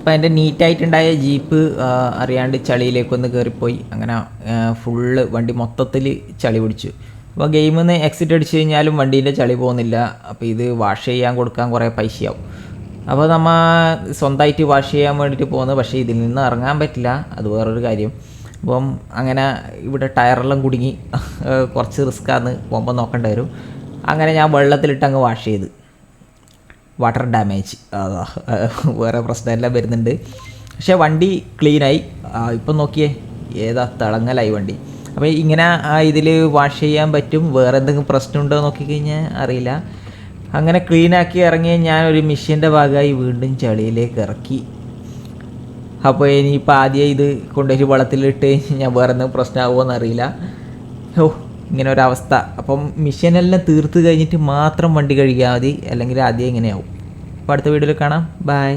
അപ്പോൾ എൻ്റെ നീറ്റായിട്ടുണ്ടായ ജീപ്പ് അറിയാണ്ട് ചളിയിലേക്കൊന്ന് കയറിപ്പോയി. അങ്ങനെ ഫുള്ള് വണ്ടി മൊത്തത്തിൽ ചളി പിടിച്ചു. അപ്പോൾ ഗെയിമിൽ നിന്ന് എക്സിറ്റ് അടിച്ച് കഴിഞ്ഞാലും വണ്ടീൻ്റെ ചളി പോകുന്നില്ല. അപ്പോൾ ഇത് വാഷ് ചെയ്യാൻ കൊടുക്കാൻ കുറേ പൈസയാവും. അപ്പോൾ നമ്മൾ സ്വന്തമായിട്ട് വാഷ് ചെയ്യാൻ വേണ്ടിയിട്ട് പോകുന്നത്, പക്ഷേ ഇതിൽ നിന്ന് ഇറങ്ങാൻ പറ്റില്ല, അത് വേറൊരു കാര്യം. അപ്പം അങ്ങനെ ഇവിടെ ടയറെല്ലാം കുടുങ്ങി, കുറച്ച് റിസ്ക്കാന്ന് പോകുമ്പോൾ നോക്കേണ്ടി വരും. അങ്ങനെ ഞാൻ വെള്ളത്തിലിട്ട് അങ്ങ് വാഷ് ചെയ്ത്. വാട്ടർ ഡാമേജ് വേറെ പ്രശ്നമെല്ലാം വരുന്നുണ്ട്. പക്ഷേ വണ്ടി ക്ലീനായി. ഇപ്പം നോക്കിയേ ഏതാ തിളങ്ങലായി വണ്ടി. അപ്പോൾ ഇങ്ങനെ ഇതിൽ വാഷ് ചെയ്യാൻ പറ്റും. വേറെ എന്തെങ്കിലും പ്രശ്നമുണ്ടോ നോക്കിക്കഴിഞ്ഞാൽ അറിയില്ല. അങ്ങനെ ക്ലീനാക്കി ഇറങ്ങി ഞാൻ ഒരു മിഷ്യൻ്റെ ഭാഗമായി വീണ്ടും ചളിയിലേക്ക് ഇറക്കി. അപ്പോൾ ഇനിയിപ്പോൾ ആദ്യം ഇത് കൊണ്ടുപോയി വെള്ളത്തിലിട്ട് ഞാൻ വേറെ എന്തെങ്കിലും പ്രശ്നമാകുമോ എന്നറിയില്ല. ഇങ്ങനെ ഒരവസ്ഥ. അപ്പം മിഷ്യനെല്ലാം തീർത്ത് കഴിഞ്ഞിട്ട് മാത്രം വണ്ടി കഴുകിയാൽ മതി, അല്ലെങ്കിൽ ആദ്യം ഇങ്ങനെയാവും. അപ്പോൾ അടുത്ത വീഡിയോയിൽ കാണാം. ബൈ.